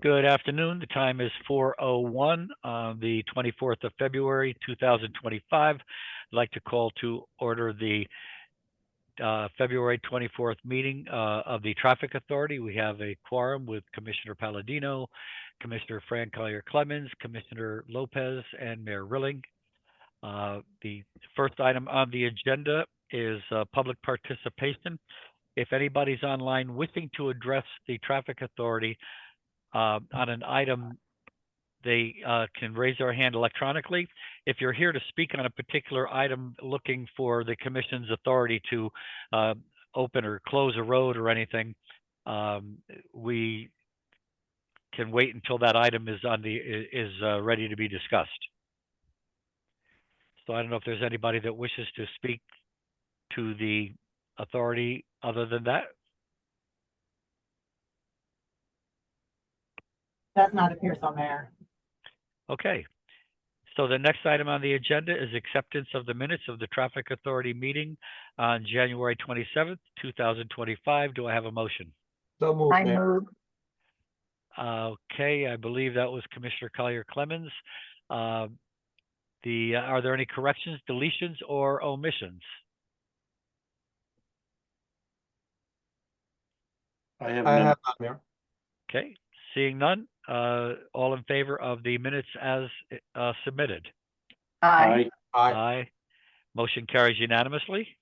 Good afternoon. The time is 4:01 on the 24th of February, 2025. I'd like to call to order the February 24th meeting of the Traffic Authority. We have a quorum with Commissioner Palladino, Commissioner Fran Collier Clemens, Commissioner Lopez, and Mayor Rilling. The first item on the agenda is public participation. If anybody's online wishing to address the Traffic Authority on an item, they can raise their hand electronically. If you're here to speak on a particular item looking for the commission's authority to open or close a road or anything, we can wait until that item is ready to be discussed. So I don't know if there's anybody that wishes to speak to the authority other than that. Does not appear so, Mayor. Okay. So the next item on the agenda is acceptance of the minutes of the Traffic Authority meeting on January 27th, 2025. Do I have a motion? So moved, I Mayor. move. Okay, I believe that was Commissioner Collier Clemens. Are there any corrections, deletions, or omissions? I have none, Mayor. Okay, seeing none, all in favor of the minutes as submitted? Aye. Aye. Motion carries unanimously.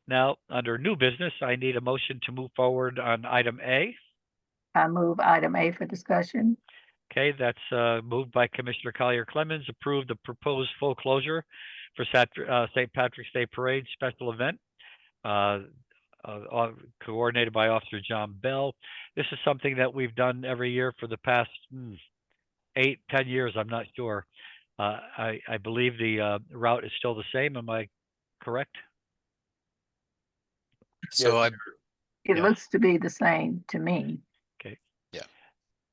Now, under new business, I need a motion to move forward on item A. I move item A for discussion. Okay, that's moved by Commissioner Collier Clemens, approve the proposed full closure for St. Patrick's Day Parade special event, coordinated by Officer John Bell. This is something that we've done every year for the past 8, 10 years, I'm not sure. I believe the route is still the same. Am I correct? So Yes. It Yeah. looks to be the same to me. Okay. Yeah.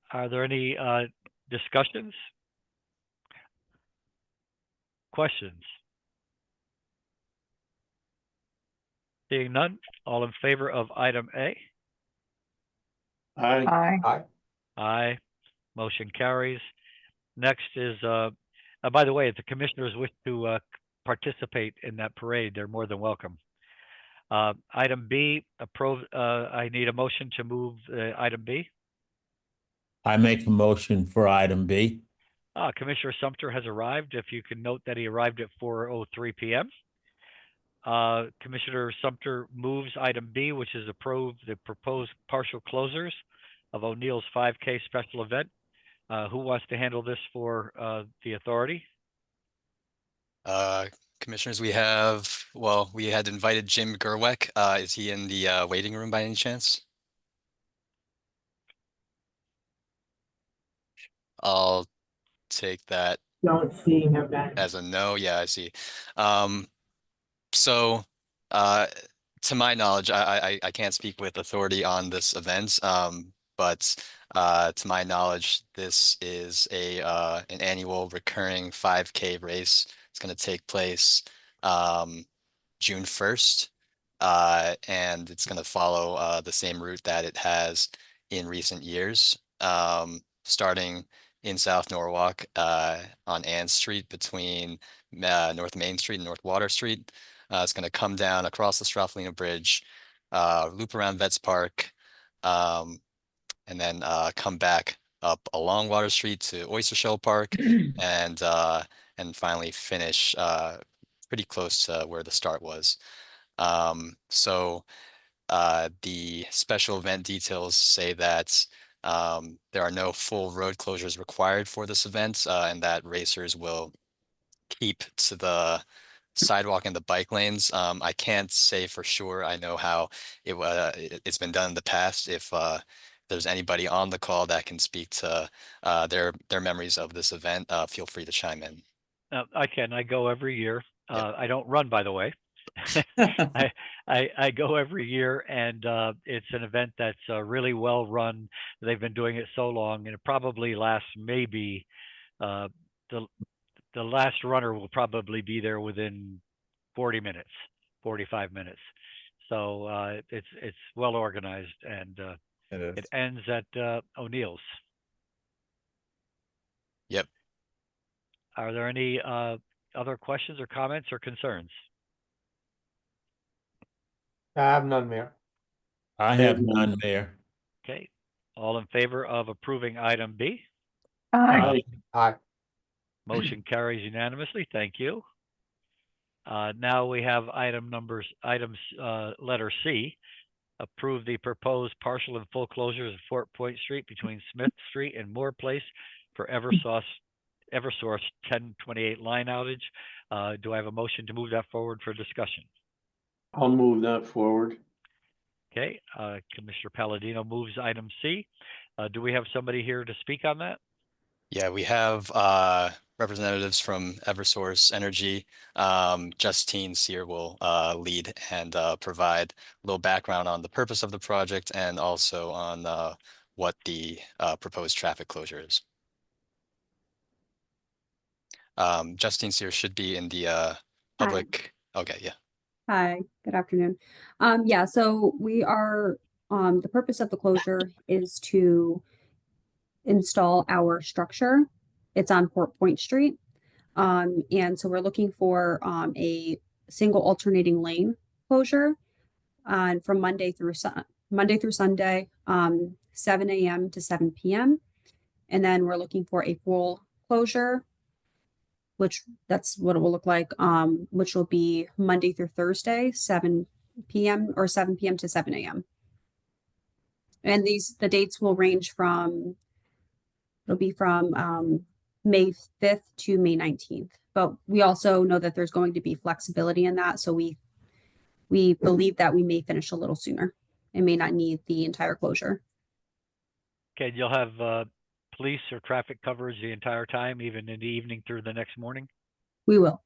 Are there any discussions? Questions? Seeing none, all in favor of item A? Aye. Aye. Aye. Motion carries. Next is, by the way, if the commissioners wish to participate in that parade, they're more than welcome. Item B, I need a motion to move item B. I make a motion for item B. Commissioner Sumter has arrived. If you can note that he arrived at 4:03 p.m. Commissioner Sumter moves item B, which is approve the proposed partial closures of O'Neill's 5K special event. Who wants to handle this for the authority? Commissioners, we had invited Jim Gerweck. Is he in the waiting room by any chance? I'll take that Don't see him back. as a no. Yeah, I see. So to my knowledge, I can't speak with authority on this event, but to my knowledge, this is an annual recurring 5K race. It's going to take place June 1st, and it's going to follow the same route that it has in recent years, starting in South Norwalk on Ann Street between North Main Street and North Water Street. It's going to come down across the Strouffalina Bridge, loop around Vets Park, and then come back up along Water Street to Oyster Shell Park, and finally finish pretty close to where the start was. So the special event details say that there are no full road closures required for this event, and that racers will keep to the sidewalk and the bike lanes. I can't say for sure. I know how it's been done in the past. If there's anybody on the call that can speak to their memories of this event, feel free to chime in. I can. I go every year. Yep. I don't run, by the way. I go every year, and it's an event that's really well run. They've been doing it so long, and it probably lasts maybe the last runner will probably be there within 40 minutes, 45 minutes. So it's well organized, and It ends at O'Neill's. Yep. Are there any other questions or comments or concerns? I have none, Mayor. I have none, Mayor. Okay, all in favor of approving item B? Aye. Aye. Motion carries unanimously. Thank you. Now we have letter C. Approve the proposed partial and full closures of Fort Point Street between Smith Street and Moore Place for Eversource 1028 line outage. Do I have a motion to move that forward for discussion? I'll move that forward. Okay, Commissioner Palladino moves item C. Do we have somebody here to speak on that? Yeah, we have representatives from Eversource Energy. Justine Sear will lead and provide a little background on the purpose of the project and also on what the proposed traffic closure is. Justine Sear should be in the public. Okay, yeah. Hi, good afternoon. Yeah, so we are, the purpose of the closure is to install our structure. It's on Fort Point Street. And so we're looking for a single alternating lane closure from Monday through Sunday, 7 a.m. to 7 p.m. And then we're looking for a full closure, which that's what it will look like, which will be Monday through Thursday, 7 p.m. or 7 p.m. to 7 a.m. And the dates will range from, it'll be from May 5th to May 19th. But we also know that there's going to be flexibility in that. So we believe that we may finish a little sooner and may not need the entire closure. Okay, you'll have police or traffic coverage the entire time, even in the evening through the next morning? We will.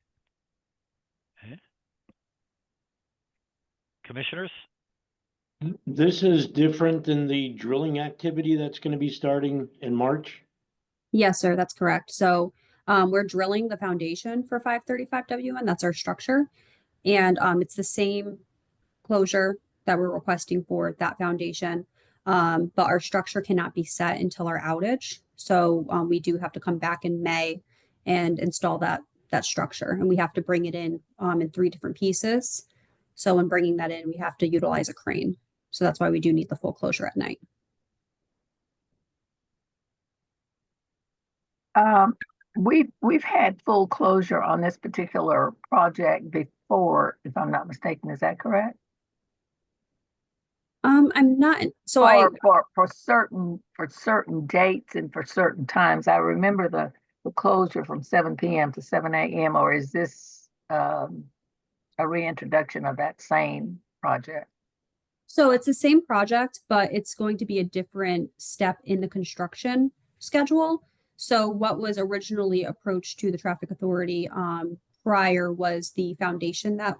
Okay. Commissioners? This is different than the drilling activity that's going to be starting in March. Yes, sir, that's correct. So we're drilling the foundation for 535WN. That's our structure. And it's the same closure that we're requesting for that foundation. But our structure cannot be set until our outage. So we do have to come back in May and install that structure. And we have to bring it in 3 different pieces. So when bringing that in, we have to utilize a crane. So that's why we do need the full closure at night. We've had full closure on this particular project before, if I'm not mistaken. Is that correct? I'm not, so for certain dates and for certain times. I remember the closure from 7 p.m. to 7 a.m. Or is this a reintroduction of that same project? So it's the same project, but it's going to be a different step in the construction schedule. So what was originally approached to the traffic authority prior was the foundation that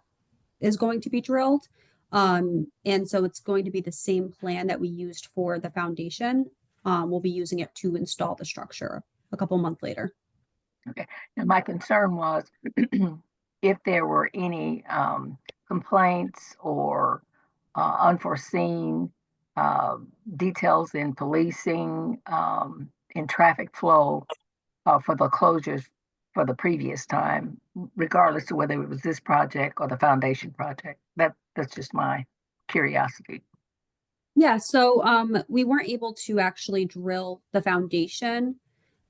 is going to be drilled. And so it's going to be the same plan that we used for the foundation. We'll be using it to install the structure a couple months later. Okay. And my concern was if there were any complaints or unforeseen details in policing, in traffic flow for the closures for the previous time, regardless of whether it was this project or the foundation project. That's just my curiosity. Yeah, so we weren't able to actually drill the foundation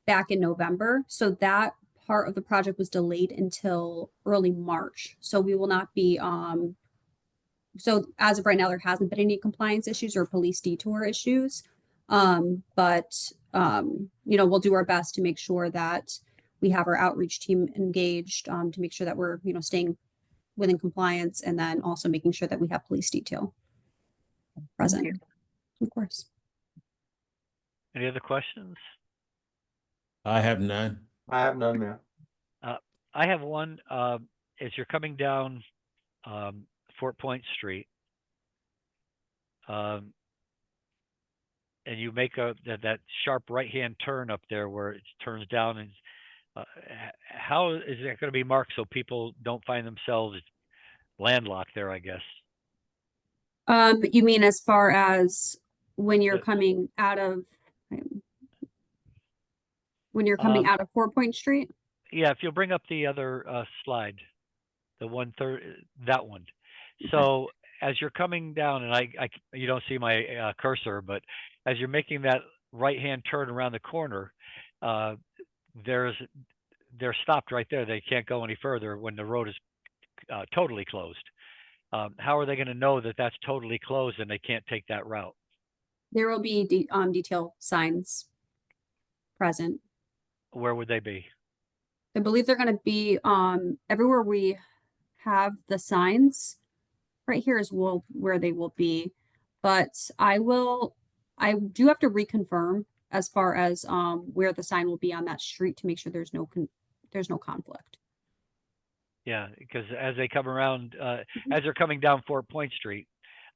back in November. So that part of the project was delayed until early March. So we will not be, so as of right now, there hasn't been any compliance issues or police detour issues. But we'll do our best to make sure that we have our outreach team engaged to make sure that we're, staying within compliance, and then also making sure that we have police detail present. Of course. Any other questions? I have none. I have none, Mayor. I have one. As you're coming down Fort Point Street, and you make that sharp right-hand turn up there where it turns down, and how is that going to be marked so people don't find themselves landlocked there, I guess? You mean as far as when you're The- coming out of Um, 4 Point Street. Yeah, if you'll bring up the other slide, the 1/3, that one. So as you're coming down, and you don't see my cursor, but as you're making that right-hand turn around the corner, they're stopped right there. They can't go any further when the road is totally closed. How are they going to know that that's totally closed and they can't take that route? There will be detail signs present. Where would they be? I believe they're going to be everywhere we have the signs. Right here is where they will be, but I do have to reconfirm as far as where the sign will be on that street to make sure there's no conflict. Yeah, because as they come around, as they're coming down Fort Point Street,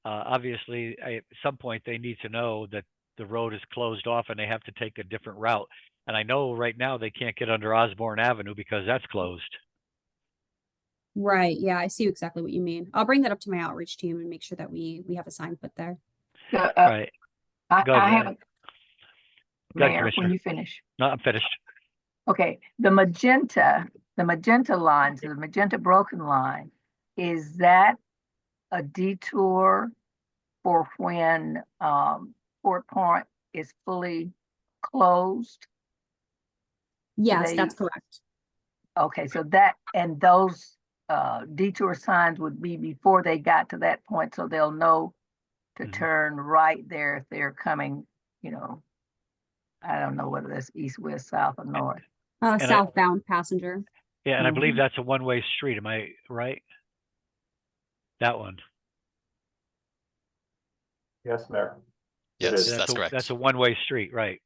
obviously at some point they need to know that the road is closed off and they have to take a different route. And I know right now they can't get under Osborne Avenue because that's closed. Right. Yeah, I see exactly what you mean. I'll bring that up to my outreach team and make sure that we have a sign put there. Right. Go I ahead. have a, Go ahead, Mayor, Commissioner. when you finish. No, I'm finished. Okay, the magenta lines, the magenta broken line, is that a detour for when Fort Point is fully closed? Yes, that's correct. Okay, so that, and those detour signs would be before they got to that point, so they'll know to Mhm. turn right there if they're coming, I don't know whether that's east, west, south, or north. Southbound passenger. Yeah, and I believe Mhm. that's a one-way street. Am I right? That one. Yes, Mayor. It Yes, is. that's correct. That's a one-way street, right?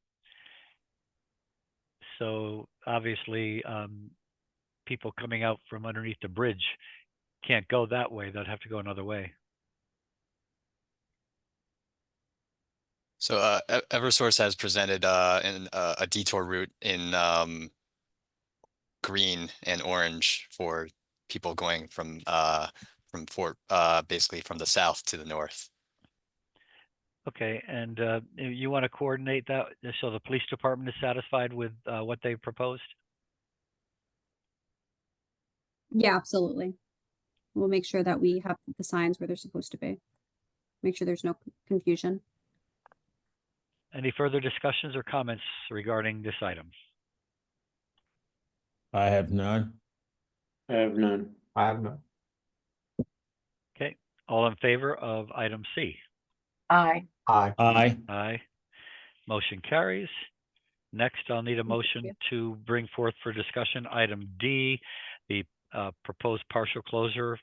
So obviously, people coming out from underneath the bridge can't go that way. They'll have to go another way. So Eversource has presented a detour route in green and orange for people going from Fort basically from the south to the north. Okay, and you want to coordinate that so the police department is satisfied with what they proposed? Yeah, absolutely. We'll make sure that we have the signs where they're supposed to be. Make sure there's no confusion. Any further discussions or comments regarding this item? I have none. I have none. I have none. Okay, all in favor of item C? Aye. Aye. Aye. Aye. Motion carries. Next, I'll need a Thank you. motion to bring forth for discussion item D, the proposed partial closure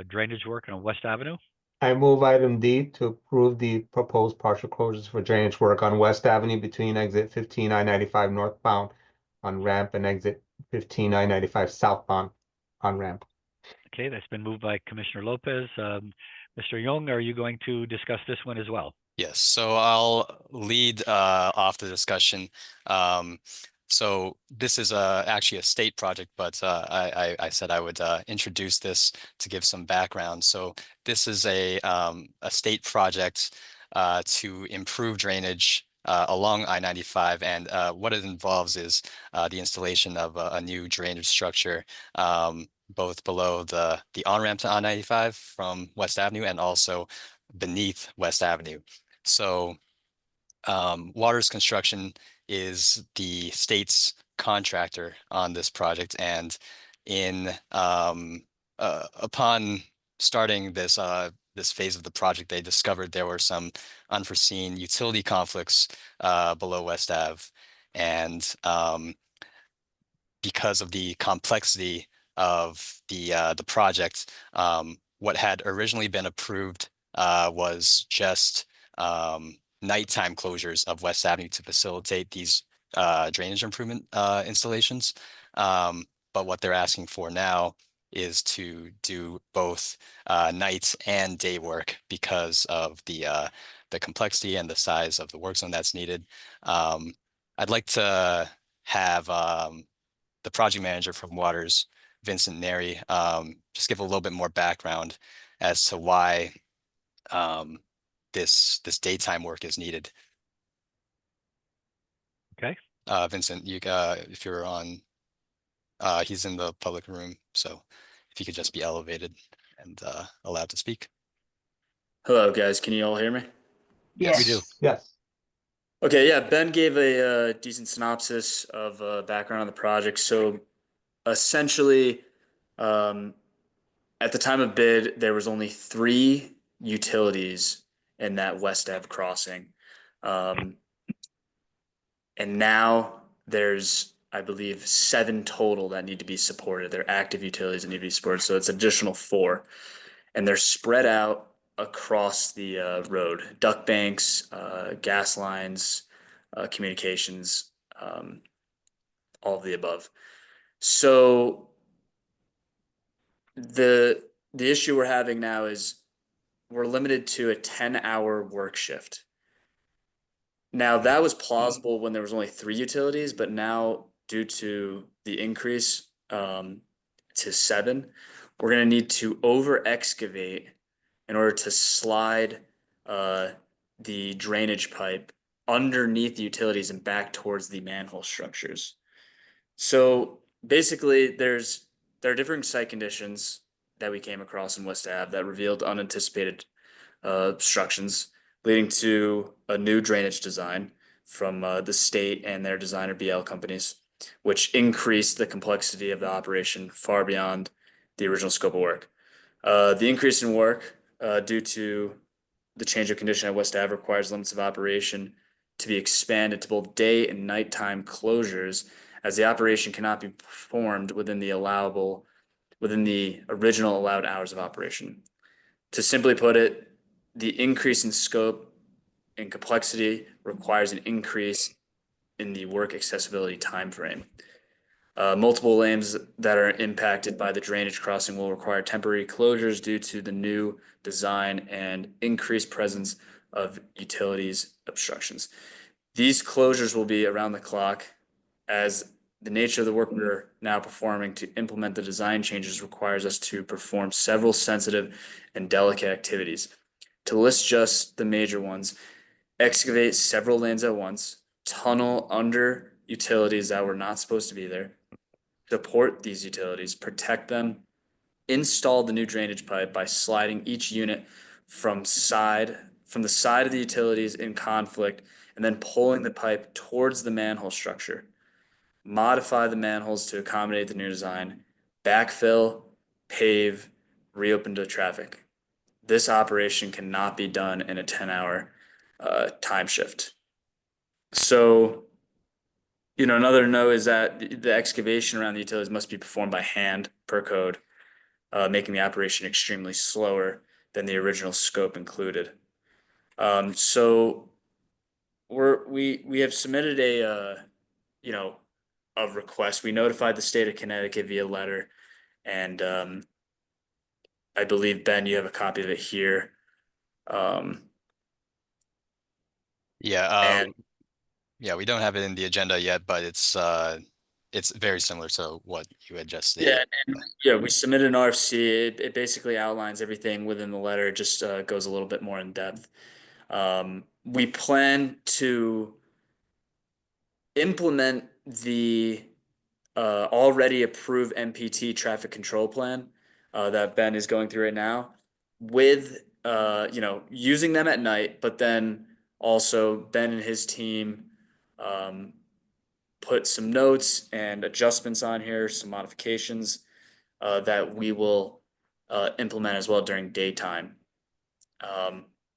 drainage work on West Avenue. I move item D to approve the proposed partial closures for drainage work on West Avenue between exit 15 I-95 northbound on ramp and exit 15 I-95 southbound on ramp. Okay, that's been moved by Commissioner Lopez. Mr. Young, are you going to discuss this one as well? Yes, so I'll lead off the discussion. So this is actually a state project, but I said I would introduce this to give some background. So this is a state project to improve drainage along I-95, and what it involves is the installation of a new drainage structure both below the on-ramp to I-95 from West Avenue and also beneath West Avenue. So Waters Construction is the state's contractor on this project, and upon starting this phase of the project, they discovered there were some unforeseen utility conflicts below West Ave, and because of the complexity of the project, what had originally been approved was just nighttime closures of West Avenue to facilitate these drainage improvement installations. But what they're asking for now is to do both night and day work because of the complexity and the size of the work zone that's needed. I'd like to have the project manager from Waters, Vincent Neri, just give a little bit more background as to why this daytime work is needed. Okay. Vincent, if you're on, he's in the public room, so if you could just be elevated and allowed to speak. Hello, guys. Can you all hear me? Yes. We do. Yes. Okay, yeah. Ben gave a decent synopsis of background on the project. So essentially, at the time of bid, there was only 3 utilities in that West Ave crossing. And now there's, I believe, 7 total that need to be supported. They're active utilities that need to be supported. So it's additional 4. And they're spread out across the road, duct banks, gas lines, communications, all of the above. So the issue we're having now is we're limited to a 10-hour work shift. Now that was plausible when there was only 3 utilities, but now due to the increase to 7, we're going to need to over excavate in order to slide the drainage pipe underneath the utilities and back towards the manhole structures. So basically, there are different site conditions that we came across in West Ave that revealed unanticipated obstructions, leading to a new drainage design from the state and their designer BL companies, which increased the complexity of the operation far beyond the original scope of work. The increase in work due to the change of condition at West Ave requires limits of operation to be expanded to both day and nighttime closures, as the operation cannot be performed within the original allowed hours of operation. To simply put it, the increase in scope and complexity requires an increase in the work accessibility timeframe. Multiple lanes that are impacted by the drainage crossing will require temporary closures due to the new design and increased presence of utilities obstructions. These closures will be around the clock, as the nature of the work we're now performing to implement the design changes requires us to perform several sensitive and delicate activities. To list just the major ones: excavate several lanes at once, tunnel under utilities that were not supposed to be there, support these utilities, protect them, install the new drainage pipe by sliding each unit from the side of the utilities in conflict, and then pulling the pipe towards the manhole structure, modify the manholes to accommodate the new design, backfill, pave, reopen to traffic. This operation cannot be done in a 10-hour time shift. So, another note is that the excavation around the utilities must be performed by hand per code, making the operation extremely slower than the original scope included. So we have submitted a request. We notified the state of Connecticut via letter, and I believe, Ben, you have a copy of it here. Yeah, we don't have it in the agenda yet, but it's very similar to what you had just stated. We submitted an RFC. It basically outlines everything within the letter. It just goes a little bit more in depth. We plan to implement the already approved MPT traffic control plan that Ben is going through right now, with using them at night, but then also Ben and his team put some notes and adjustments on here, some modifications that we will implement as well during daytime.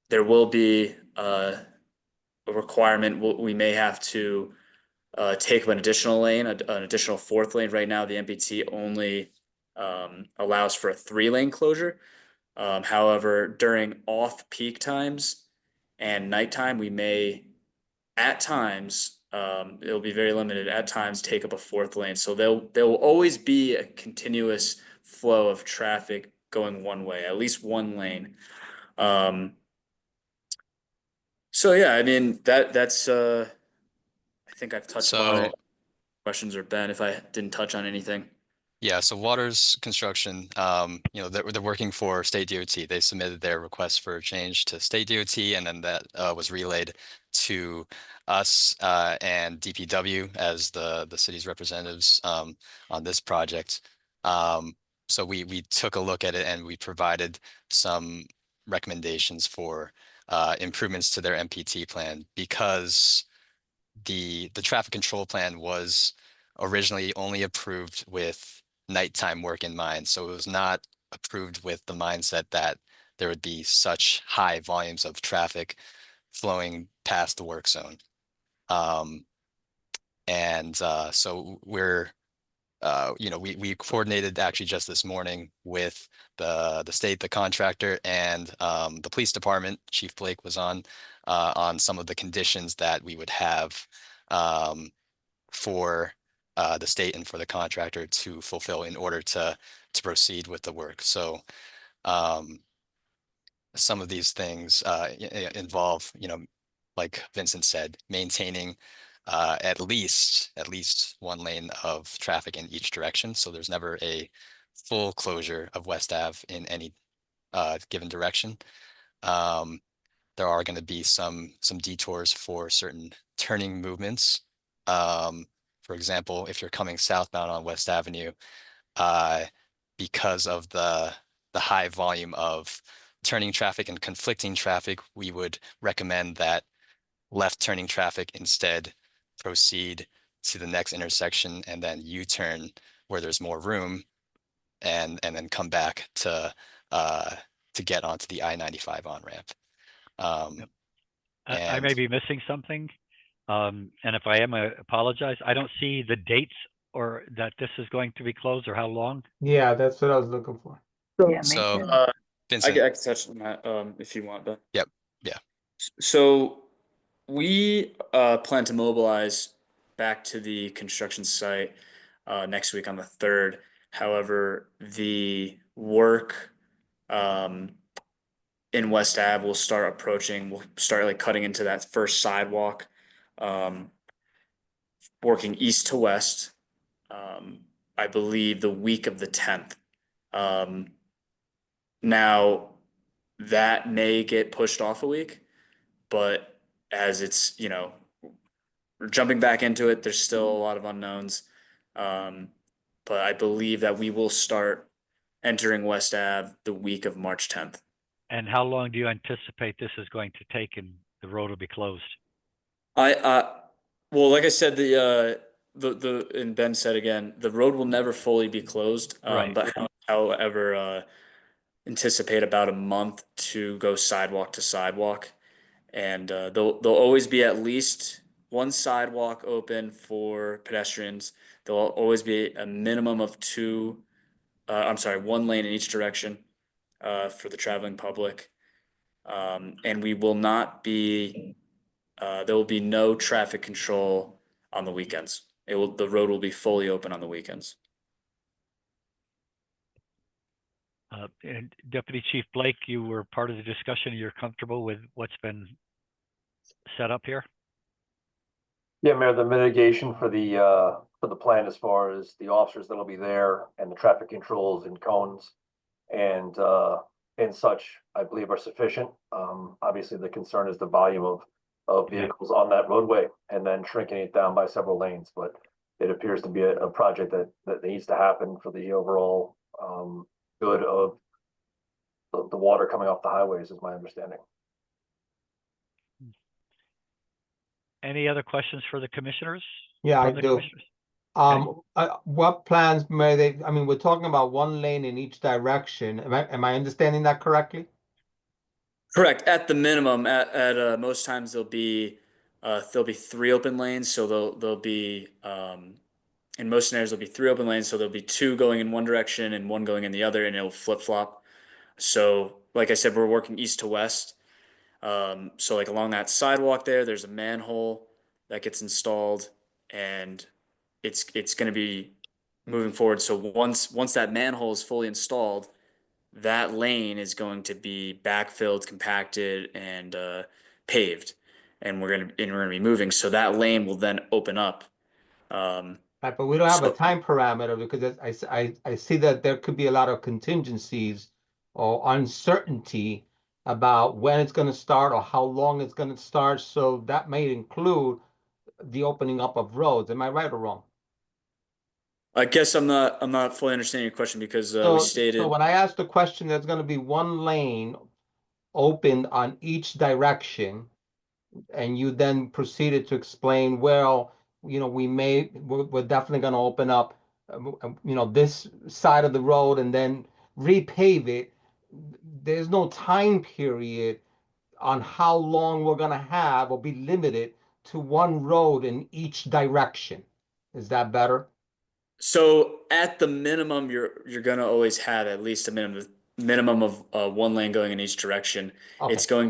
There will be a requirement. We may have to take up an additional lane, an additional 4th lane. Right now, the MPT only allows for a 3-lane closure. However, during off-peak times and nighttime, we may, at times, it'll be very limited, at times take up a 4th lane. So there will always be a continuous flow of traffic going one way, at least one lane. So yeah, I mean, that's I think I've touched on it. Questions, or Ben, if I didn't touch on anything. Yeah, so Waters Construction, you know, they're working for State DOT. They submitted their request for a change to State DOT, and then that was relayed to us and DPW as the city's representatives on this project. So we took a look at it and we provided some recommendations for improvements to their MPT plan because the traffic control plan was originally only approved with nighttime work in mind. So it was not approved with the mindset that there would be such high volumes of traffic flowing past the work zone. So we're, you know, we coordinated actually just this morning with the state, the contractor, and the police department. Chief Blake was on some of the conditions that we would have for the state and for the contractor to fulfill in order to proceed with the work. So some of these things involve, you know, like Vincent said, maintaining at least one lane of traffic in each direction. So there's never a full closure of West Ave in any given direction. There are going to be some detours for certain turning movements. For example, if you're coming southbound on West Avenue, because of the high volume of turning traffic and conflicting traffic, we would recommend that left turning traffic instead proceed to the next intersection and then U-turn where there's more room and then come back to get onto the I-95 on-ramp. I may be missing something. And if I am, I apologize. I don't see the dates or that this is going to be closed or how long. Yeah, that's what I was looking for. Yeah, me So, too. I Vincent, can touch on that if you want, but Yep. Yeah. So we plan to mobilize back to the construction site next week on the 3rd. However, the work in West Ave will start approaching. We'll start like cutting into that first sidewalk, working east to west. I believe the week of the 10th. Now that may get pushed off a week, but as it's, you know, we're jumping back into it, there's still a lot of unknowns. But I believe that we will start entering West Ave the week of March 10th. And how long do you anticipate this is going to take and the road will be closed? Well, like I said, and Ben said again, the road will never fully be closed. Right. But however, anticipate about a month to go sidewalk to sidewalk. And there'll always be at least one sidewalk open for pedestrians. There'll always be a minimum of one lane in each direction for the traveling public. And we will not be, there will be no traffic control on the weekends. The road will be fully open on the weekends. And Deputy Chief Blake, you were part of the discussion. You're comfortable with what's been set up here? Yeah, Mayor, the mitigation for the plan as far as the officers that'll be there and the traffic controls and cones and such, I believe are sufficient. Obviously the concern is the volume of vehicles on that roadway and then shrinking it down by several lanes, but it appears to be a project that needs to happen for the overall good of the water coming off the highways, is my understanding. Any other questions for the commissioners? Yeah, I From the do. commissioners? What plans may they, I mean, we're talking about one lane in each direction. Am I understanding that correctly? Correct. At the minimum, at most times there'll be 3 open lanes. So there'll be in most scenarios there'll be 3 open lanes. So there'll be 2 going in one direction and 1 going in the other, and it'll flip flop. So like I said, we're working east to west. So like along that sidewalk there's a manhole that gets installed, and it's going to be moving forward. So once that manhole is fully installed, that lane is going to be backfilled, compacted, and paved, and we're gonna be moving. So that lane will then open up. Right, but we don't have a So- time parameter because I see that there could be a lot of contingencies or uncertainty about when it's going to start or how long it's going to start. So that may include the opening up of roads. Am I right or wrong? I guess I'm not fully understanding your question because we So stated. when I asked the question, there's going to be one lane opened on each direction, and you then proceeded to explain, well, you know, we're definitely going to open up, you know, this side of the road and then repave it. There's no time period on how long we're going to have or be limited to one road in each direction. Is that better? So at the minimum, you're gonna always have at least a minimum of one lane going in each direction. Okay. It's going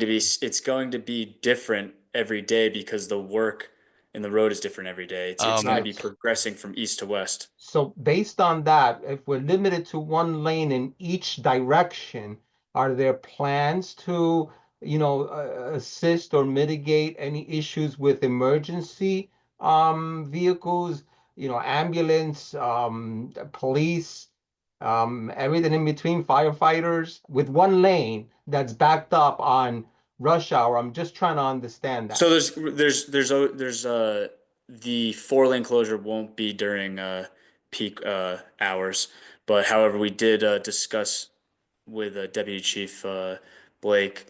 to be different every day because the work in the road is different every day. It's going to be Right. progressing from east to west. So based on that, if we're limited to one lane in each direction, are there plans to, you know, assist or mitigate any issues with emergency vehicles, you know, ambulance, police, everything in between, firefighters, with one lane that's backed up on rush hour? I'm just trying to understand that. So there's the 4 lane closure won't be during peak hours, but however we did discuss with Deputy Chief Blake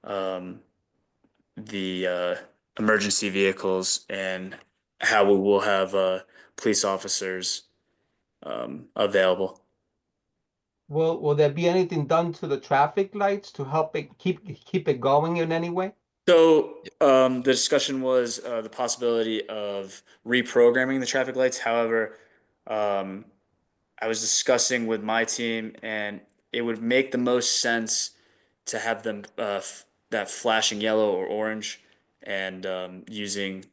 the emergency vehicles and how we will have police officers available. Will there be anything done to the traffic lights to help it keep it going in any way? So the discussion was the possibility of reprogramming the traffic lights. However, I was discussing with my team, and it would make the most sense to have them that flashing yellow or orange, and using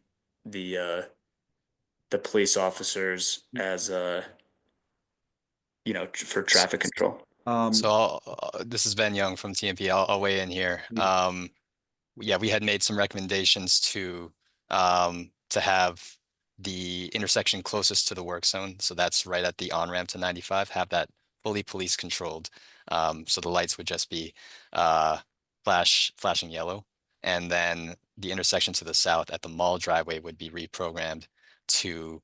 the police officers as for traffic control. So this is Ben Young from TMP. I'll weigh in here. Yeah, we had made some recommendations to have the intersection closest to the work zone. So that's right at the on-ramp to 95, have that fully police controlled. So the lights would just be flashing yellow. And then the intersection to the south at the mall driveway would be reprogrammed to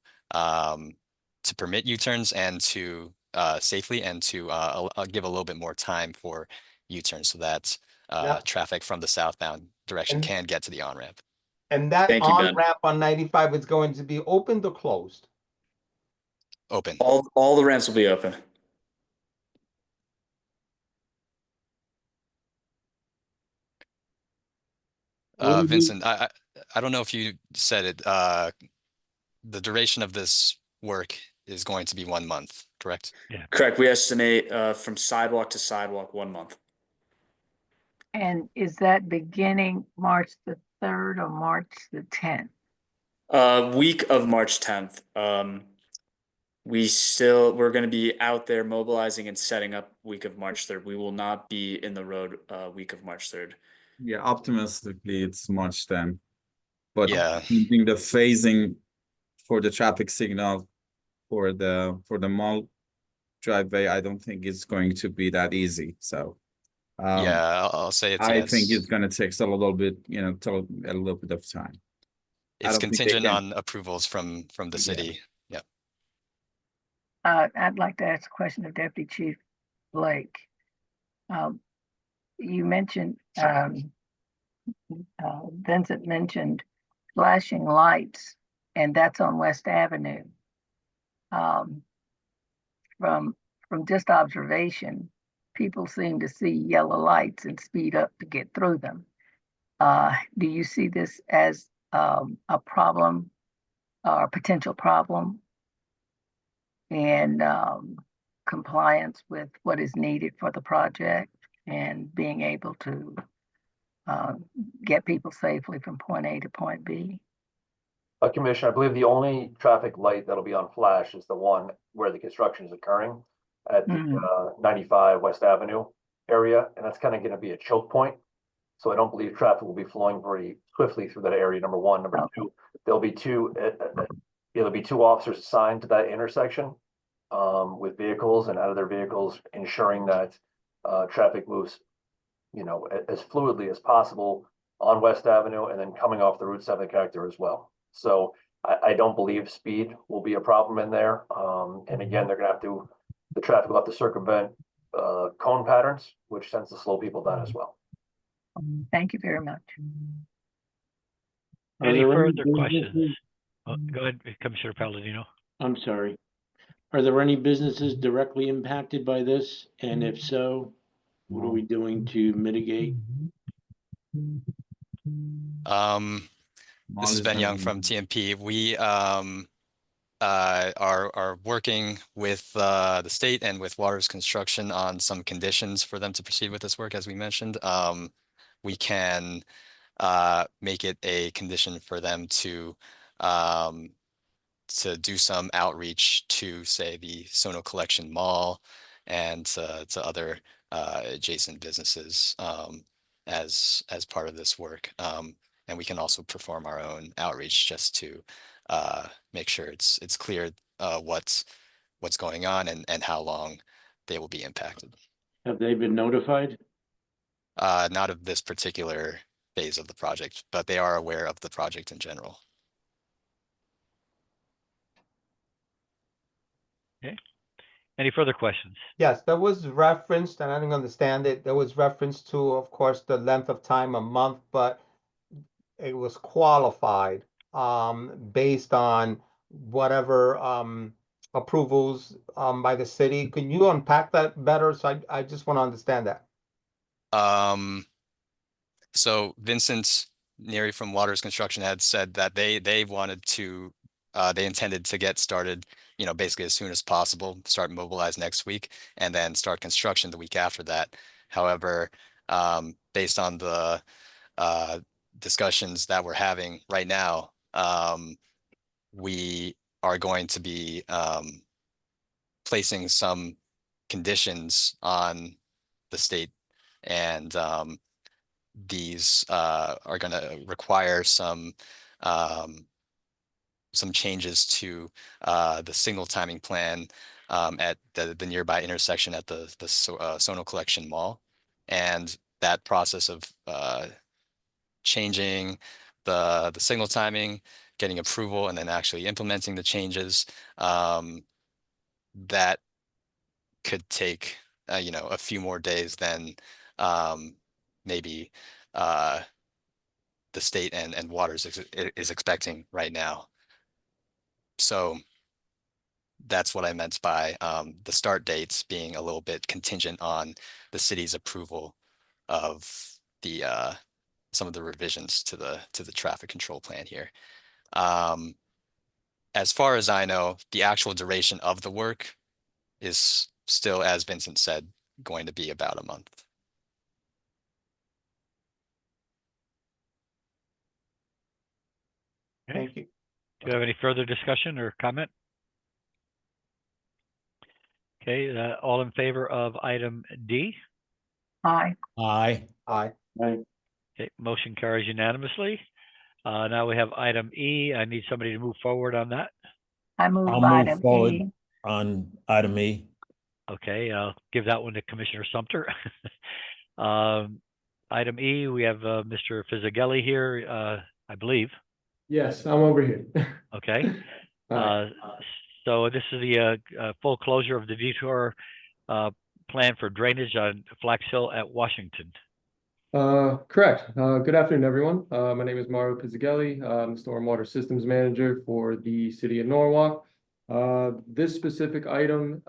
permit U-turns and to safely and to give a little bit more time for U-turns so that Yeah. traffic from the southbound direction And- can get to the on-ramp. And that Thank you, Ben. on-ramp on 95 is going to be opened or closed? Open. All the ramps will be open. What do you- Vincent, I don't know if you said it, the duration of this work is going to be 1 month, correct? Correct. We estimate from sidewalk to sidewalk 1 month. And is that beginning March the 3rd or March the 10th? Week of March 10th. We're going to be out there mobilizing and setting up week of March 3rd. We will not be in the road week of March 3rd. Yeah, optimistically, it's March 10. But Yeah. I think the phasing for the traffic signal for the mall driveway, I don't think it's going to be that easy. So Yeah, I'll say I think it's going to take a little bit, a little bit of time. I it's don't think they contingent can- on approvals from the city. Yeah. I'd like to ask a question of Deputy Chief Blake. You mentioned, Vincent mentioned flashing lights, and that's on West Avenue. From just observation, people seem to see yellow lights and speed up to get through them. Do you see this as a problem or a potential problem in compliance with what is needed for the project and being able to get people safely from point A to point B? Commissioner, I believe the only traffic light that'll be on flash is the one where the construction is occurring at the 95 West Avenue area, and that's kind of going to be a choke point. So I don't believe traffic will be flowing very swiftly through that area, number one. Number two, there'll be two there'll be 2 officers assigned to that intersection with vehicles and out of their vehicles, ensuring that traffic moves, as fluidly as possible on West Avenue and then coming off the Route 7 connector as well. So I don't believe speed will be a problem in there. And again, they're gonna have to, the traffic will have to circumvent cone patterns, which tends to slow people down as well. Thank you very much. Are Any there any further questions? businesses- Go ahead, Commissioner Palladino. I'm sorry. Are there any businesses directly impacted by this? And if so, what are we doing to mitigate? This is Ben Young from TMP. We are working with the state and with Waters Construction on some conditions for them to proceed with this work. As we mentioned, we can make it a condition for them to do some outreach to, say, the Sono Collection Mall and to other adjacent businesses as part of this work. And we can also perform our own outreach just to make sure it's clear what's going on and how long they will be impacted. Have they been notified? Not of this particular phase of the project, but they are aware of the project in general. Okay. Any further questions? Yes, that was referenced, and I didn't understand it. There was reference to, of course, the length of time, a month, but it was qualified based on whatever approvals by the city. Can you unpack that better? So I just want to understand that. So Vincent Neary from Waters Construction had said that they wanted to they intended to get started, basically as soon as possible, start mobilize next week, and then start construction the week after that. However, based on the discussions that we're having right now, we are going to be placing some conditions on the state, and these are going to require some changes to the signal timing plan at the nearby intersection at the Sono Collection Mall. And that process of changing the signal timing, getting approval, and then actually implementing the changes, that could take a few more days than maybe the state and Waters is expecting right now. So that's what I meant by the start dates being a little bit contingent on the city's approval of the some of the revisions to the traffic control plan here. As far as I know, the actual duration of the work is still, as Vincent said, going to be about a month. Okay. Thank you. Do you have any further discussion or comment? Okay, all in favor of item D? Aye. Aye. Aye. Okay, motion carries unanimously. Now we have item E. I need somebody to move forward on that. I move I'll item move forward E. on item E. Okay, I'll give that one to Commissioner Sumter. Item E, we have Mr. Fizzagelli here, I believe. Yes, I'm over here. Okay. Hi. So this is the full closure of the detour plan for drainage on Flax Hill at Washington. Correct. Good afternoon, everyone. My name is Mario Pizzagelli. I'm the Stormwater Systems Manager for the City of Norwalk. This specific item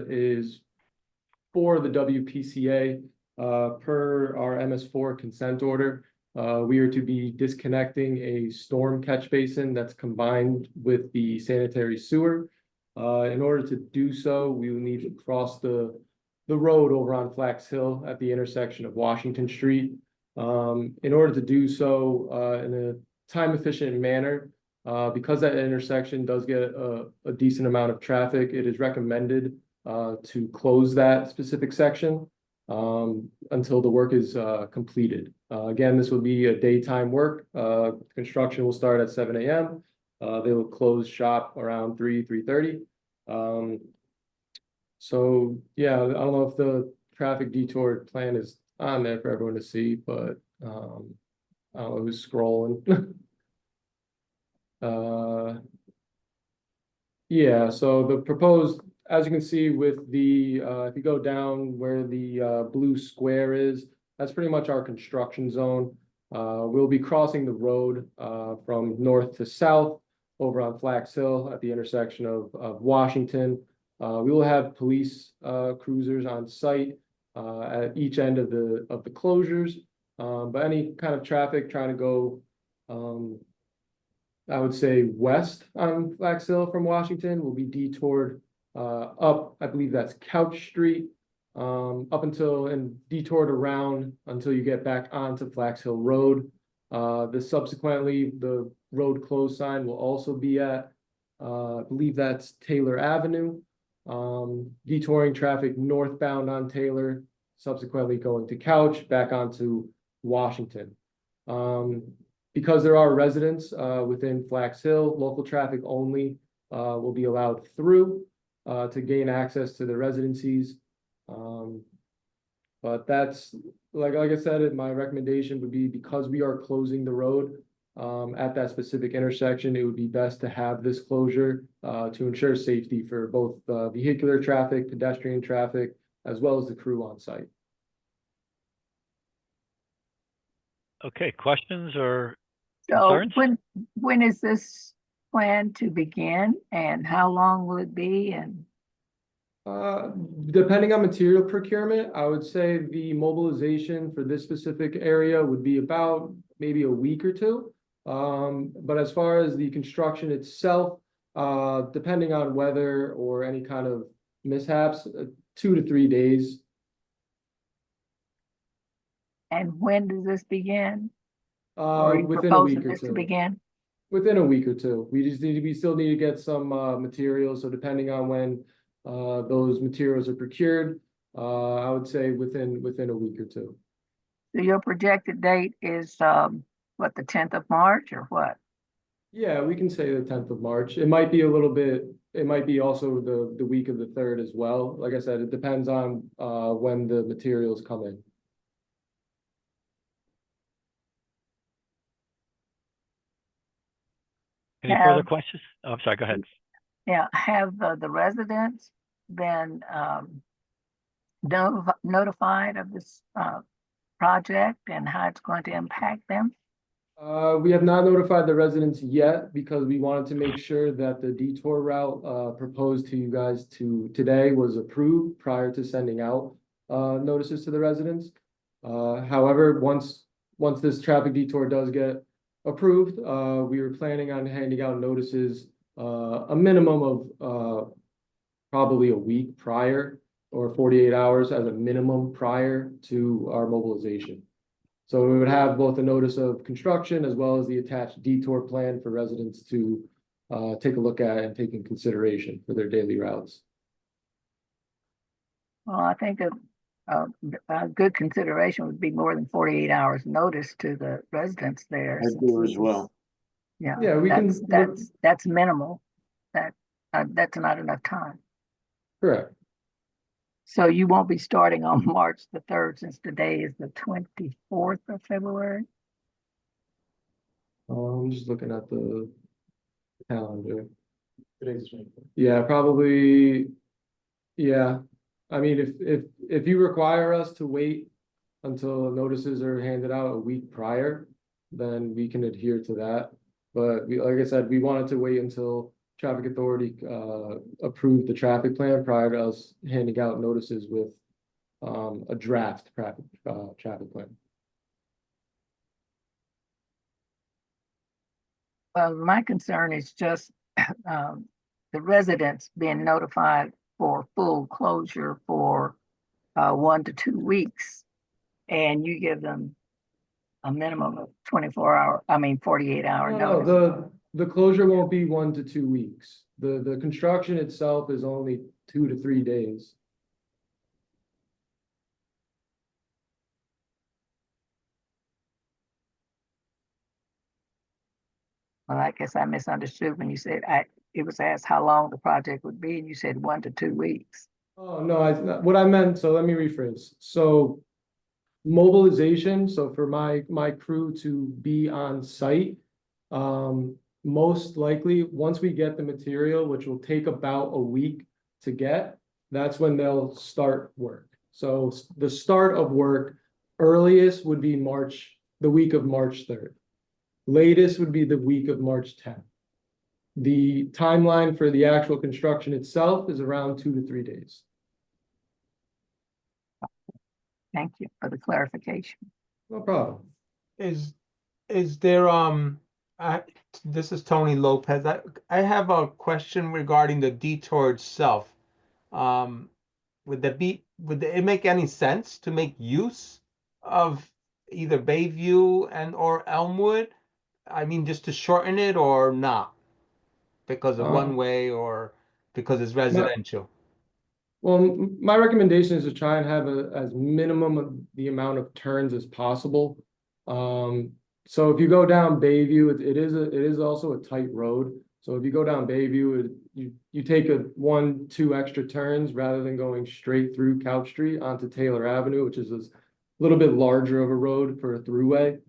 is for the WPCA. Per our MS4 consent order, we are to be disconnecting a storm catch basin that's combined with the sanitary sewer. In order to do so, we will need to cross the road over on Flax Hill at the intersection of Washington Street. In order to do so in a time-efficient manner, because that intersection does get a decent amount of traffic, it is recommended to close that specific section until the work is completed. Again, this will be a daytime work. Construction will start at 7 a.m. They will close shop around 3:30. So yeah, I don't know if the traffic detour plan is on there for everyone to see, but I don't know who's scrolling. Yeah, so the proposed, as you can see with the, if you go down where the blue square is, that's pretty much our construction zone. We'll be crossing the road from north to south over on Flax Hill at the intersection of Washington. We will have police cruisers on site at each end of the closures. But any kind of traffic trying to go I would say west on Flax Hill from Washington will be detoured up, I believe that's Couch Street, up until and detoured around until you get back onto Flax Hill Road. Subsequently, the road closed sign will also be at, I believe that's Taylor Avenue, detouring traffic northbound on Taylor, subsequently going to Couch, back onto Washington. Because there are residents within Flax Hill, local traffic only will be allowed through to gain access to the residencies. But that's, like I said, my recommendation would be, because we are closing the road at that specific intersection, it would be best to have this closure to ensure safety for both vehicular traffic, pedestrian traffic, as well as the crew on site. Okay, questions or So concerns? when is this planned to begin, and how long will it be? And Depending on material procurement, I would say the mobilization for this specific area would be about maybe a week or two. But as far as the construction itself, depending on weather or any kind of mishaps, 2 to 3 days. and when does this begin? Or are you Within a week proposing or this to two. begin? Within a week or two. We still need to get some materials. So depending on when those materials are procured, I would say within a week or two. So your projected date is what, the 10th of March or what? Yeah, we can say the 10th of March. It might be a little bit, it might be also the week of the 3rd as well. Like I said, it depends on when the materials come in. Any further Have- questions? Oh, I'm sorry, go ahead. Yeah, have the residents been notified of this project and how it's going to impact them? We have not notified the residents yet because we wanted to make sure that the detour route proposed to you guys today was approved prior to sending out notices to the residents. However, once this traffic detour does get approved, we were planning on handing out notices a minimum of probably a week prior, or 48 hours as a minimum prior to our mobilization. So we would have both a notice of construction as well as the attached detour plan for residents to take a look at and take in consideration for their daily routes. Well, I think a good consideration would be more than 48 hours notice to the residents there. I do as well. Yeah, Yeah, we can look- that's minimal. That's not enough time. Correct. So you won't be starting on March the 3rd, since today is the 24th of February. I'm just looking at the calendar. Yeah, probably. Yeah, I mean, if you require us to wait until notices are handed out a week prior, then we can adhere to that. But like I said, we wanted to wait until Traffic Authority approved the traffic plan prior to us handing out notices with a draft traffic plan. Well, my concern is just the residents being notified for full closure for 1 to 2 weeks, and you give them a minimum of 48-hour notice. No, the closure won't be 1 to 2 weeks. The construction itself is only 2 to 3 days. Well, I guess I misunderstood when you said it was asked how long the project would be, and you said 1 to 2 weeks. Oh, no, what I meant, so let me rephrase. So mobilization, so for my crew to be on site, most likely, once we get the material, which will take about a week to get, that's when they'll start work. So the start of work earliest would be the week of March 3rd. Latest would be the week of March 10th. The timeline for the actual construction itself is around 2 to 3 days. Thank you for the clarification. No problem. Is there, this is Tony Lopez. I have a question regarding the detour itself. Would it make any sense to make use of either Bayview and or Elmwood? I mean, just to shorten it or not? Because of one way or because it's residential? Well, my recommendation is to try and have as minimum of the amount of turns as possible. So if you go down Bayview, it is also a tight road. So if you go down Bayview, you take 1-2 extra turns rather than going straight through Couch Street onto Taylor Avenue, which is a little bit larger of a road for a throughway.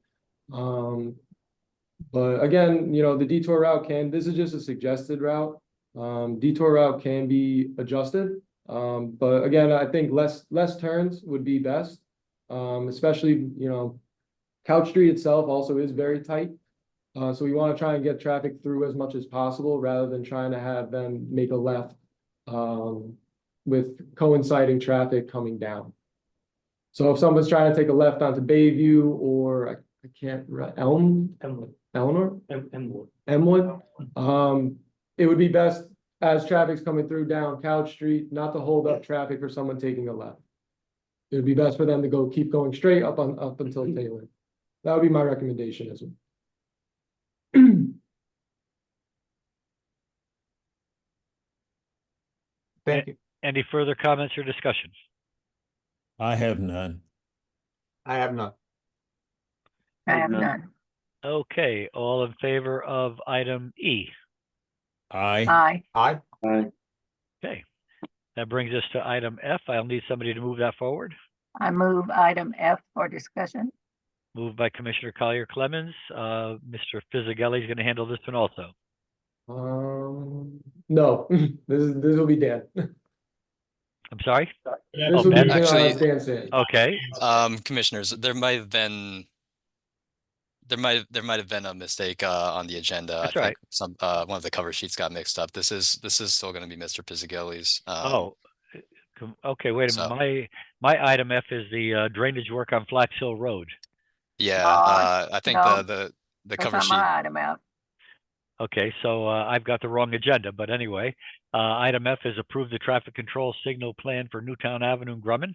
But again, the detour route this is just a suggested route. Detour route can be adjusted. But again, I think less turns would be best. Especially, Couch Street itself also is very tight. So we want to try and get traffic through as much as possible rather than trying to have them make a left with coinciding traffic coming down. So if someone's trying to take a left onto Bayview or I can't Elmwood, it would be best as traffic's coming through down Couch Street, not to hold up traffic for someone taking a left. It would be best for them to keep going straight up until Taylor. That would be my recommendation as well. Thank you. Any further comments or discussions? I have none. I have none. I have none. Okay, all in favor of item E? Aye. Aye. Okay, that brings us to item F. I'll need somebody to move that forward. I move item F for discussion. Moved by Commissioner Collier Clemens. Mr. Fizzagelli is going to handle this one also. No, this will be Dan. I'm sorry? This will be Ben? Actually- Dan said. Okay, Commissioners, there might have been a mistake on the agenda. That's I right. think one of the cover sheets got mixed up. This is still going to be Mr. Pizzagelli's. okay, wait a minute. My item F is the drainage work on Flax Hill Road. Yeah, I think no, the That's cover not sheet. my item out. Okay, so I've got the wrong agenda, but anyway, item F is approve the traffic control signal plan for Newtown Avenue in Grumman.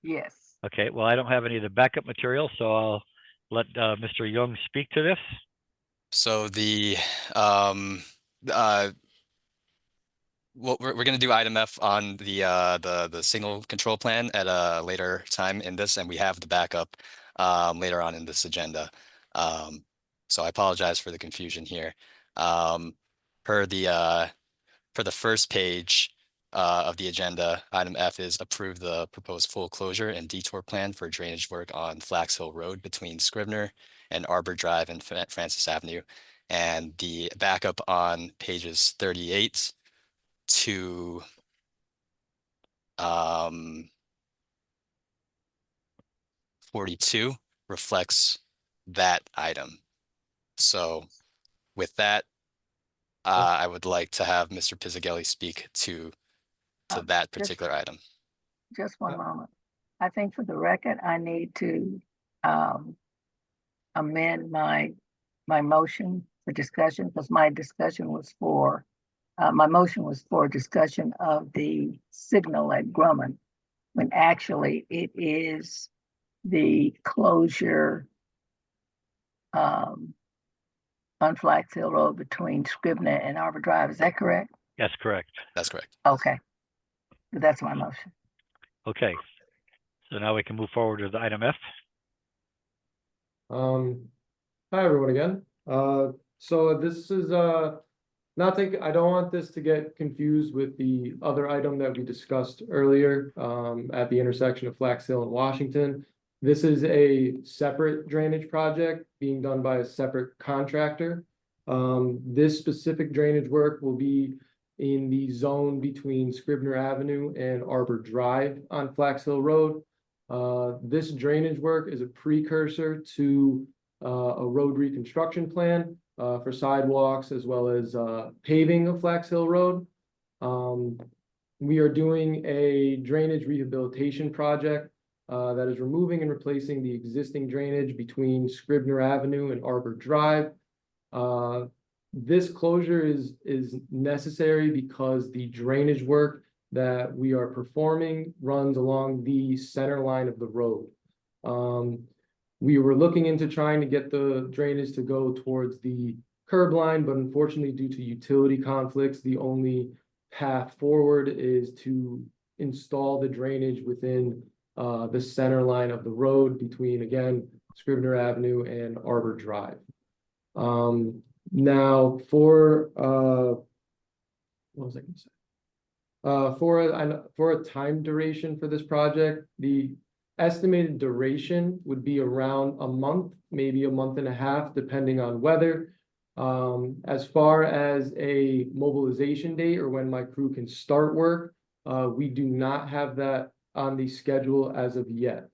Yes. Okay, well, I don't have any of the backup material, so I'll let Mr. Young speak to this. So we're going to do item F on the signal control plan at a later time in this, and we have the backup later on in this agenda. So I apologize for the confusion here. Per the first page of the agenda, item F is approve the proposed full closure and detour plan for drainage work on Flax Hill Road between Scrivener and Arbor Drive and Francis Avenue. And the backup on pages 38 to 42 reflects that item. So with that, I would like to have Mr. Pizzagelli speak to that particular item. Just one moment. I think for the record, I need to amend my motion for discussion because my discussion was for my motion was for discussion of the signal at Grumman, when actually it is the closure on Flax Hill Road between Scrivener and Arbor Drive. Is that correct? That's correct. That's correct. Okay. That's my motion. Okay, so now we can move forward with item F. Hi, everyone again. So this is, I don't want this to get confused with the other item that we discussed earlier, at the intersection of Flax Hill and Washington. This is a separate drainage project being done by a separate contractor. This specific drainage work will be in the zone between Scribner Avenue and Arbor Drive on Flax Hill Road. This drainage work is a precursor to a road reconstruction plan for sidewalks as well as paving of Flax Hill Road. We are doing a drainage rehabilitation project that is removing and replacing the existing drainage between Scribner Avenue and Arbor Drive. This closure is necessary because the drainage work that we are performing runs along the center line of the road. We were looking into trying to get the drainage to go towards the curb line, but unfortunately, due to utility conflicts, the only path forward is to install the drainage within the center line of the road between, again, Scribner Avenue and Arbor Drive. Now for what was I going to say? For a time duration for this project, the estimated duration would be around a month, maybe a month and a half, depending on weather. As far as a mobilization date or when my crew can start work, we do not have that on the schedule as of yet.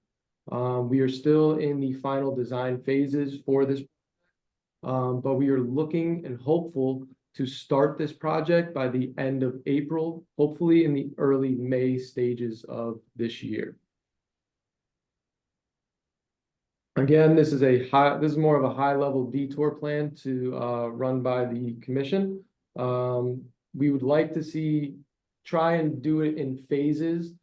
We are still in the final design phases for this, but we are looking and hopeful to start this project by the end of April, hopefully in the early May stages of this year. Again, this is more of a high-level detour plan to run by the commission. We would like to try and do it in phases,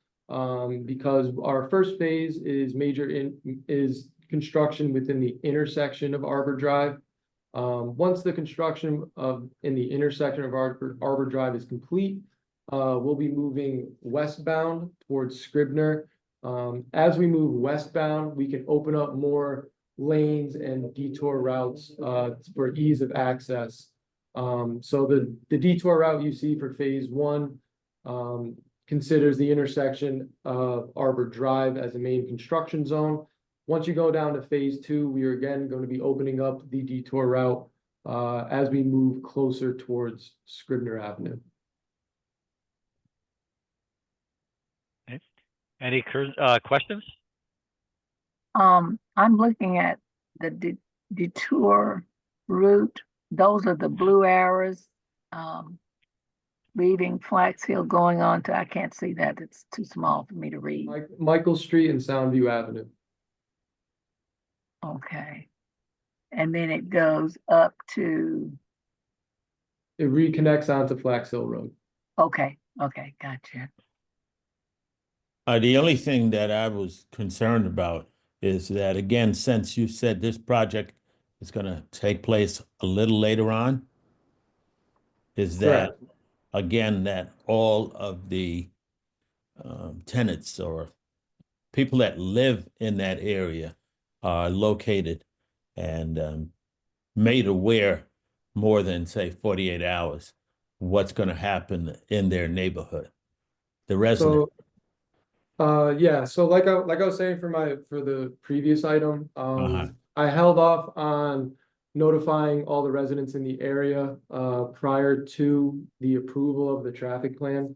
because our first phase is construction within the intersection of Arbor Drive. Once the construction in the intersection of Arbor Drive is complete, we'll be moving westbound towards Scribner. As we move westbound, we can open up more lanes and detour routes for ease of access. So the detour route you see for phase one considers the intersection of Arbor Drive as a main construction zone. Once you go down to phase two, we are again going to be opening up the detour route as we move closer towards Scribner Avenue. Any questions? I'm looking at the detour route. Those are the blue arrows, leaving Flax Hill going on to, I can't see that. It's too small for me to read. Michael Street and Soundview Avenue. Okay. And then it goes up to. It reconnects onto Flax Hill Road. Okay. Okay. Gotcha. The only thing that I was concerned about is that, again, since you said this project is going to take place a little later on, is that, again, that all of the tenants or people that live in that area are located and made aware more than, say, 48 hours what's going to happen in their neighborhood. The resident. Yeah, so like I was saying for the previous item, I held off on notifying all the residents in the area prior to the approval of the traffic plan.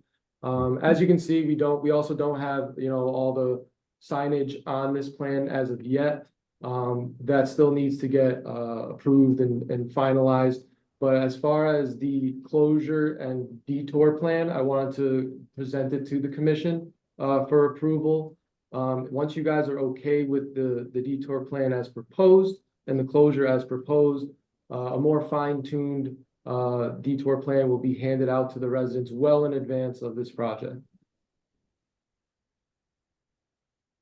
As you can see, we also don't have, all the signage on this plan as of yet. That still needs to get approved and finalized. But as far as the closure and detour plan, I wanted to present it to the commission for approval. Once you guys are okay with the detour plan as proposed and the closure as proposed, a more fine-tuned detour plan will be handed out to the residents well in advance of this project.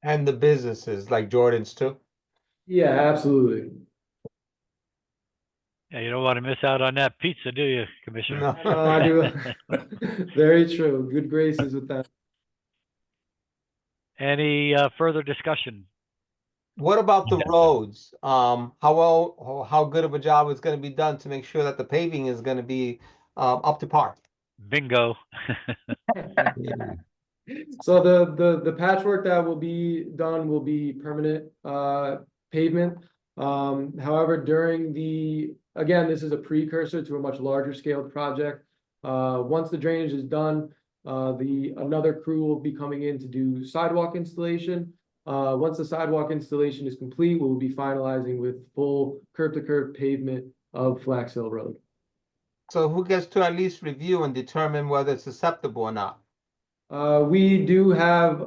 And the businesses like Jordan's too? Yeah, absolutely. Yeah, you don't want to miss out on that pizza, do you, Commissioner? No, I do. Very true. Good graces with that. Any further discussion? What about the Yeah. roads? How good of a job is going to be done to make sure that the paving is going to be up to par? Bingo. So the patchwork that will be done will be permanent pavement. However, again, this is a precursor to a much larger scaled project. Once the drainage is done, another crew will be coming in to do sidewalk installation. Once the sidewalk installation is complete, we'll be finalizing with full curb-to-curb pavement of Flax Hill Road. So who gets to at least review and determine whether it's acceptable or not? We do have,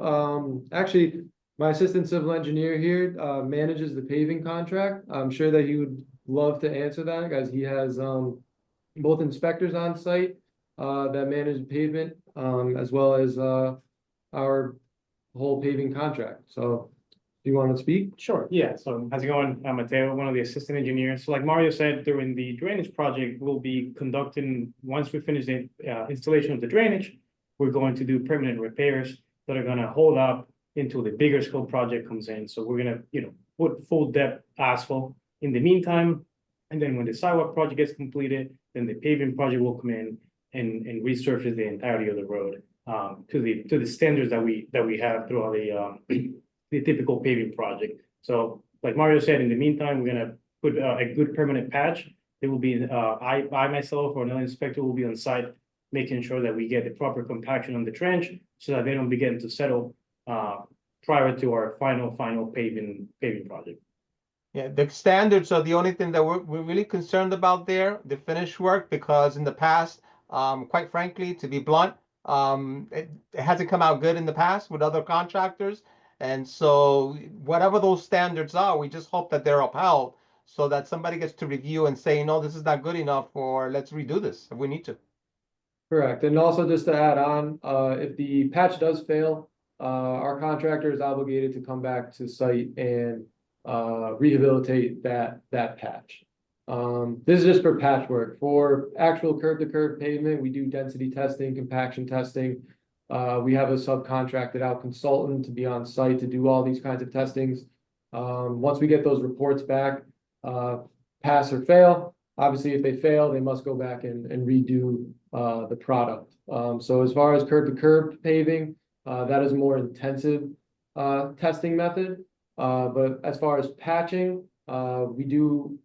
actually, my assistant civil engineer here, manages the paving contract. I'm sure that he would love to answer that, as he has, both inspectors on site, that manage pavement, as well as, our whole paving contract. So, do you want to speak? Sure, yeah, so how's it going? I'm Mateo, one of the assistant engineers. So like Mario said, during the drainage project, we'll be conducting, once we finish the installation of the drainage, we're going to do permanent repairs that are gonna hold up until the bigger scope project comes in. So we're gonna, put full depth asphalt in the meantime. And then when the sidewalk project gets completed, then the paving project will come in and resurface the entirety of the road to the standards that we have throughout the typical paving project. So like Mario said, in the meantime, we're gonna put a good permanent patch. It will be, I myself or another inspector will be on site, making sure that we get the proper compaction on the trench so that they don't begin to settle prior to our final paving project. Yeah, the standards are the only thing that we're really concerned about there, the finish work, because in the past, quite frankly, to be blunt, it hasn't come out good in the past with other contractors. And so whatever those standards are, we just hope that they're upheld so that somebody gets to review and say, no, this is not good enough, or let's redo this if we need to. Correct, and also just to add on, if the patch does fail, our contractor is obligated to come back to site and rehabilitate that patch. This is just for patchwork. For actual curb-to-curb pavement, we do density testing, compaction testing. We have a subcontracted out consultant to be on site to do all these kinds of testings. Once we get those reports back, pass or fail. Obviously, if they fail, they must go back and redo the product. So as far as curb-to-curb paving, that is a more intensive testing method. But as far as patching, we do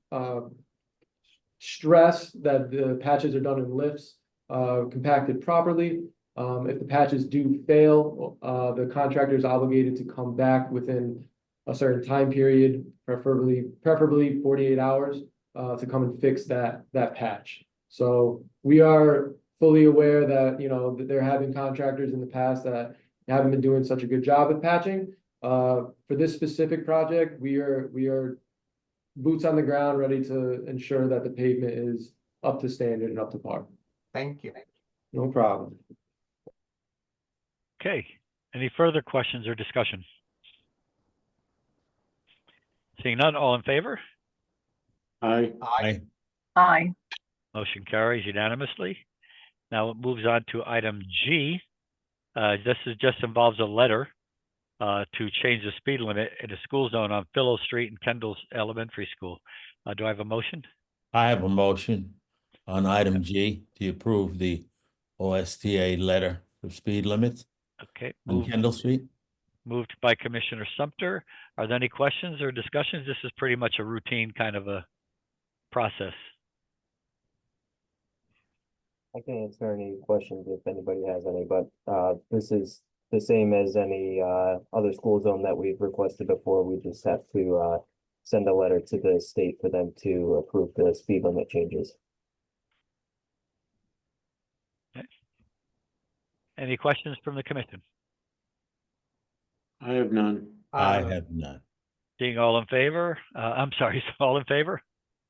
stress that the patches are done in lifts, compacted properly. If the patches do fail, the contractor is obligated to come back within a certain time period, preferably 48 hours, to come and fix that patch. So we are fully aware that, that they're having contractors in the past that haven't been doing such a good job at patching. For this specific project, we are boots on the ground, ready to ensure that the pavement is up to standard and up to par. Thank you. No problem. Okay, any further questions or discussion? Seeing none, all in favor? Aye. Aye. Aye. Motion carries unanimously. Now it moves on to item G. This just involves a letter to change the speed limit in a school zone on Philo Street and Kendall's Elementary School. Do I have a motion? I have a motion on item G to approve the OSTA letter for speed limits Okay, on Kendall Street. moved by Commissioner Sumter. Are there any questions or discussions? This is pretty much a routine kind of a process. I can answer any questions if anybody has any, but this is the same as any other school zone that we've requested before. We just have to send a letter to the state for them to approve the speed limit changes. Okay. Any questions from the commission? I have none. I have none. Seeing all in favor? I'm sorry, all in favor?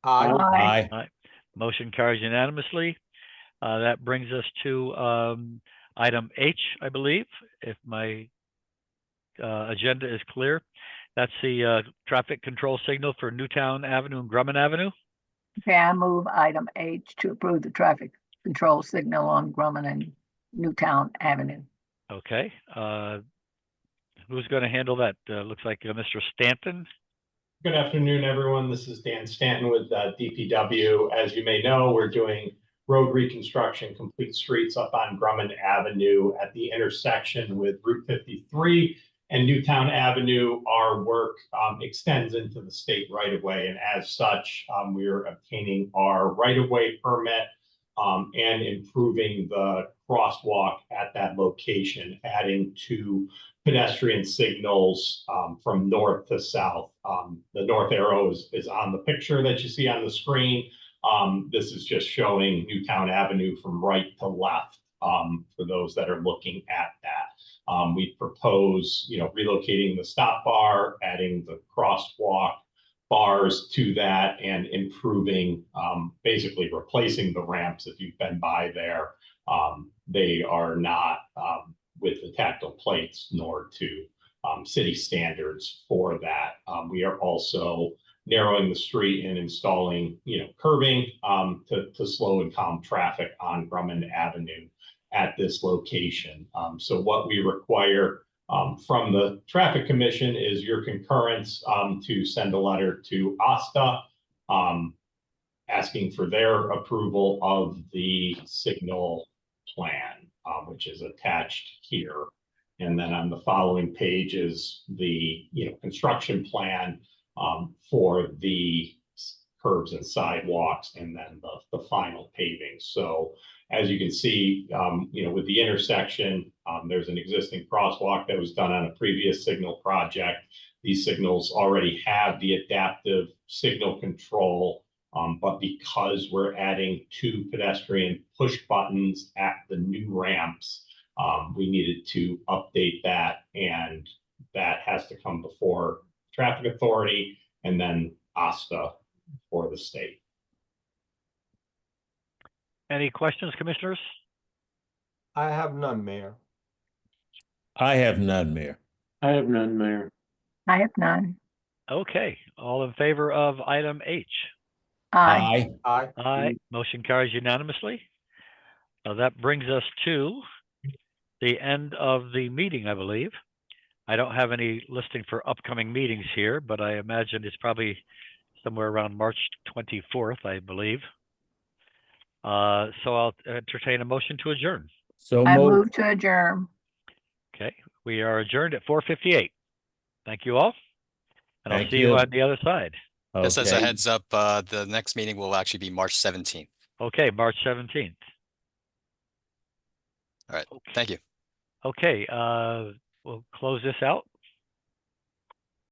Aye. Aye. Motion carries unanimously. That brings us to item H, I believe, if my agenda is clear. That's the traffic control signal for Newtown Avenue and Grumman Avenue. Okay, I move item H to approve the traffic control signal on Grumman and Newtown Avenue. Okay. Who's going to handle that? Looks like Mr. Stanton. Good afternoon, everyone. This is Dan Stanton with DPW. As you may know, we're doing road reconstruction, complete streets up on Drummond Avenue at the intersection with Route 53 and Newtown Avenue. Our work extends into the state right-of-way, and as such, we're obtaining our right-of-way permit and improving the crosswalk at that location, adding 2 pedestrian signals from north to south. The north arrow is on the picture that you see on the screen. This is just showing Newtown Avenue from right to left for those that are looking at that. We propose, relocating the stop bar, adding the crosswalk bars to that, and improving, basically replacing the ramps. If you've been by there, they are not with the tactile plates, nor to city standards for that. We are also narrowing the street and installing, curbing to slow and calm traffic on Drummond Avenue at this location. So what we require from the Traffic Commission is your concurrence to send a letter to ASTA asking for their approval of the signal plan, which is attached here. And then on the following page is the construction plan for the curbs and sidewalks, and then the final paving. So as you can see, with the intersection, there's an existing crosswalk that was done on a previous signal project. These signals already have the adaptive signal control, but because we're adding 2 pedestrian push buttons at the new ramps, we needed to update that, and that has to come before Traffic Authority and then ASTA for the state. Any questions, commissioners? I have none, Mayor. I have none, Mayor. I have none, Mayor. I have none. Okay, all in favor of item H? Aye. Aye. Aye. Motion carries unanimously. Now that brings us to the end of the meeting, I believe. I don't have any listing for upcoming meetings here, but I imagine it's probably somewhere around March 24th, I believe. So I'll entertain a motion to adjourn. So I moved. move to adjourn. Okay, we are adjourned at 4:58. Thank you all. And I'll Thank see you you. on the other side. Just as a Okay. heads up, the next meeting will actually be March 17th. Okay, March 17th. All right, thank you. Okay, we'll close this out.